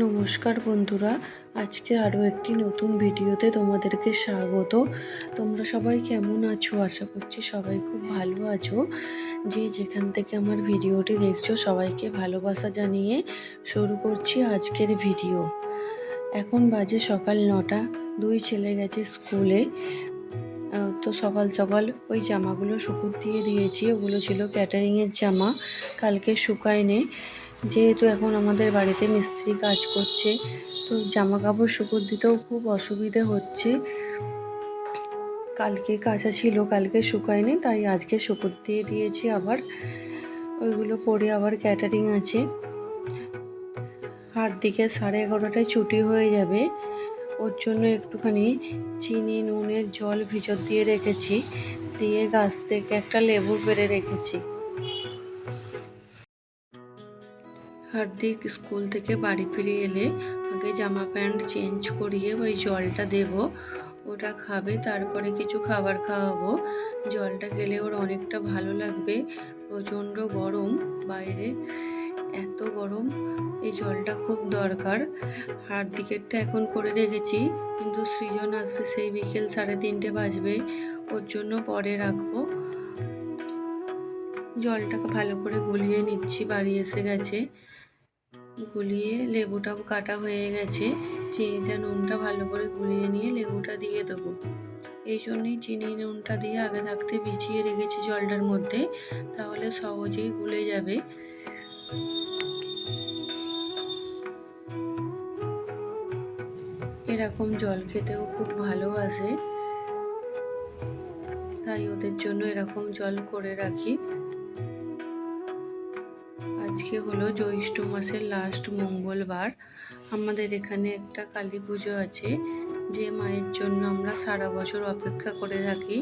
নমস্কার বন্ধুরা, আজকে আরও একটি নতুন ভিডিওতে তোমাদেরকে স্বাগত। তোমরা সবাই কেমন আছো? আশা করছি সবাই খুব ভালো আছো। যে যেখান থেকে আমার ভিডিওটি দেখছো সবাইকে ভালোবাসা জানিয়ে শুরু করছি আজকের ভিডিও। এখন বাজে সকাল 9টা, দুই ছেলে গেছে স্কুলে। তো সকাল সকাল ওই জামাগুলো শুকুর দিয়ে দিয়েছি। ওগুলো ছিল ক্যাটারিংয়ের জামা, কালকে শুকায়নি। যেহেতু এখন আমাদের বাড়িতে মিস্ত্রি কাজ করছে, তো জামা কাপড় শুকুর দিতেও খুব অসুবিধে হচ্ছে। কালকে কাচা ছিল, কালকে শুকায়নি, তাই আজকে শুকুর দিয়ে দিয়েছি। আবার ওইগুলো পরে আবার ক্যাটারিং আছে। আর দিকে 11:30টায় ছুটি হয়ে যাবে। ওর জন্য একটুখানি চিনি নুনের জল ভিজত দিয়ে রেখেছি, দিয়ে গাছ থেকে একটা লেবু পেড়ে রেখেছি। হার্দিক স্কুল থেকে বাড়ি ফিরে এলে আগে জামা প্যান্ট চেঞ্জ করিয়ে ওই জলটা দেব, ওটা খাবে। তারপরে কিছু খাবার খাওয়াবো। জলটা খেলে ওর অনেকটা ভালো লাগবে। প্রচণ্ড গরম বাইরে, এত গরম, এই জলটা খুব দরকার। হার্দিকেরটা এখন করে রেখেছি, কিন্তু সৃজন আসবে সেই বিকেল 3:30 বাজবে, ওর জন্য পরে রাখবো। জলটাকে ভালো করে গুলিয়ে নিচ্ছি, বাড়ি এসে গেছে। গুলিয়ে লেবুটাও কাটা হয়ে গেছে। চিনিটা নুনটা ভালো করে গুলিয়ে নিয়ে লেবুটা দিয়ে দেবো। এই জন্যই চিনি নুনটা দিয়ে আগে থাকতে ভিজিয়ে রেখেছি জলটার মধ্যে, তাহলে সহজেই গুলে যাবে। এরকম জল খেতেও খুব ভালোবাসে, তাই ওদের জন্য এরকম জল করে রাখি। আজকে হলো জ্যৈষ্ঠ মাসের লাস্ট মঙ্গলবার। আমাদের এখানে একটা কালী পুজো আছে, যে মায়ের জন্য আমরা সারা বছর অপেক্ষা করে থাকি।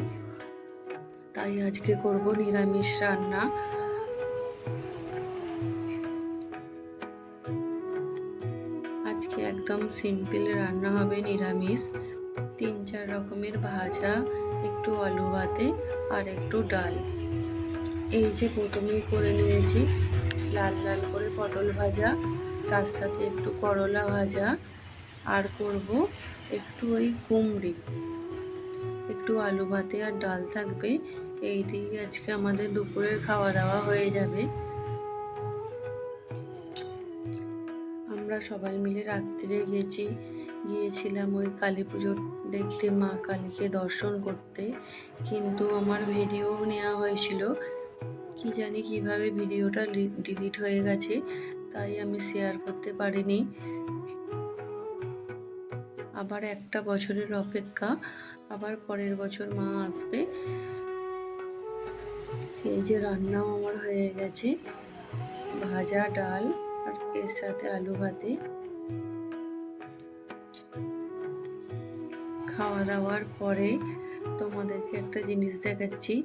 তাই আজকে করব নিরামিষ রান্না। আজকে একদম সিম্পল রান্না হবে, নিরামিষ। 3-4 রকমের ভাজা, একটু আলু ভাতে আর একটু ডাল। এই যে প্রথমেই করে নিয়েছি লাল লাল করে পটল ভাজা, তার সাথে একটু করলা ভাজা, আর করব একটু ওই কুমড়ি, একটু আলু ভাতে আর ডাল থাকবে। এই দিয়ে আজকে আমাদের দুপুরের খাওয়া দাওয়া হয়ে যাবে। আমরা সবাই মিলে রাত্রিরে গিয়েছিলাম ওই কালী পুজো দেখতে, মা কালীকে দর্শন করতে। কিন্তু আমার ভিডিও নেওয়া হয়েছিল, কি জানি কিভাবে ভিডিওটা ডিলিট হয়ে গেছে, তাই আমি শেয়ার করতে পারিনি। আবার একটা বছরের অপেক্ষা, আবার পরের বছর মা আসবে। এই যে রান্নাও আমার হয়ে গেছে, ভাজা, ডাল আর এর সাথে আলু ভাতে। খাওয়া দাওয়ার পরে তোমাদেরকে একটা জিনিস দেখাচ্ছি।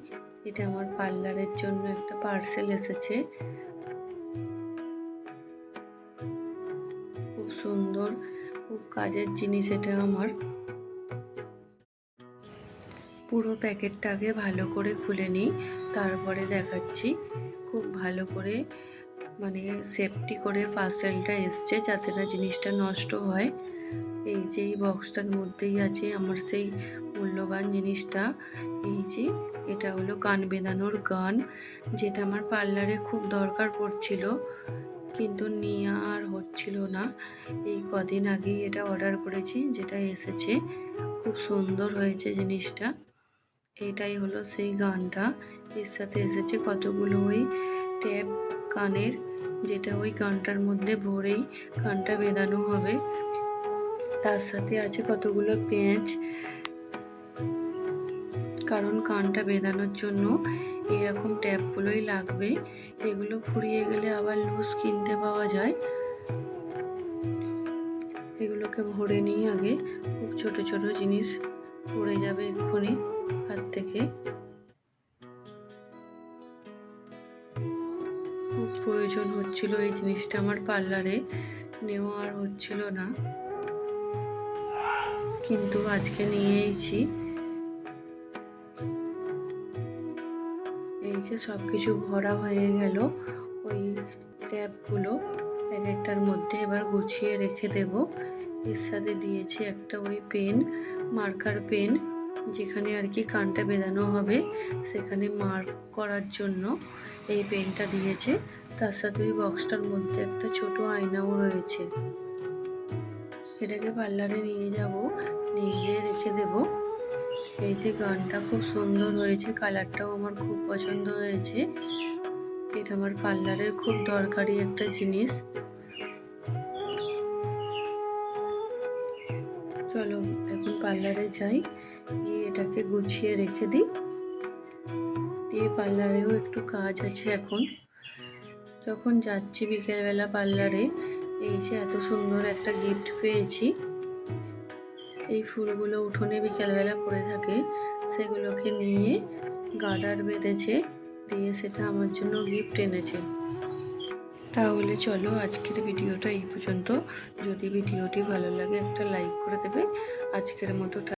এটা আমার পার্লারের জন্য একটা পার্সেল এসেছে, খুব সুন্দর, খুব কাজের জিনিস এটা আমার। পুরো প্যাকেটটাকে ভালো করে খুলে নিই, তারপরে দেখাচ্ছি। খুব ভালো করে মানে সেফটি করে পার্সেলটা এসছে, যাতে না জিনিসটা নষ্ট হয়। এই যে এই বক্সটার মধ্যেই আছে আমার সেই মূল্যবান জিনিসটা। এই যে এটা হলো কান বেঁধানোর গান, যেটা আমার পার্লারে খুব দরকার পড়ছিল, কিন্তু নিয়ে আর হচ্ছিল না। এই কদিন আগেই এটা অর্ডার করেছি, যেটা এসেছে। খুব সুন্দর হয়েছে জিনিসটা। এইটাই হলো সেই গানটা। এর সাথে এসেছে কতগুলো ওই ট্যাপ কানের, যেটা ওই গানটার মধ্যে ভরেই কানটা বেঁধানো হবে। তার সাথে আছে কতগুলো পেঁচ, কারণ কানটা বেঁধানোর জন্য এরকম ট্যাপগুলোই লাগবে। এগুলো ফুরিয়ে গেলে আবার লুজ কিনতে পাওয়া যায়। এগুলোকে ভরে নিই আগে, খুব ছোট ছোট জিনিস পড়ে যাবে এক্ষুনি হাত থেকে। খুব প্রয়োজন হচ্ছিল এই জিনিসটা আমার পার্লারে, নেওয়া আর হচ্ছিল না, কিন্তু আজকে নিয়েইছি। এই যে সব কিছু ভরা হয়ে গেল ওই ট্যাপগুলো। প্যাকেটটার মধ্যে এবার গুছিয়ে রেখে দেব। এর সাথে দিয়েছি একটা ওই পেন, মার্কার পেন, যেখানে আর কি কানটা বেঁধানো হবে সেখানে মার্ক করার জন্য এই পেনটা দিয়েছে। তার সাথে ওই বক্সটার মধ্যে একটা ছোট আয়নাও রয়েছে। এটাকে পার্লারে নিয়ে যাব, নিয়ে গিয়ে রেখে দেব। এই যে গানটা খুব সুন্দর হয়েছে, কালারটাও আমার খুব পছন্দ হয়েছে। এটা আমার পার্লারের খুব দরকারি একটা জিনিস। চলো এখন পার্লারে যাই, গিয়ে এটাকে গুছিয়ে রেখে দিই। দিয়ে পার্লারেও একটু কাজ আছে এখন। যখন যাচ্ছি বিকেলবেলা পার্লারে, এই যে এত সুন্দর একটা গিফট পেয়েছি। এই ফুলগুলো উঠোনে বিকেলবেলা পড়ে থাকে, সেগুলোকে নিয়ে গার্ডার বেঁধেছে, দিয়ে সেটা আমার জন্য গিফট এনেছে। তাহলে চলো আজকের ভিডিওটা এই পর্যন্ত। যদি ভিডিওটি ভালো লাগে একটা লাইক করে দেবে। আজকের মতো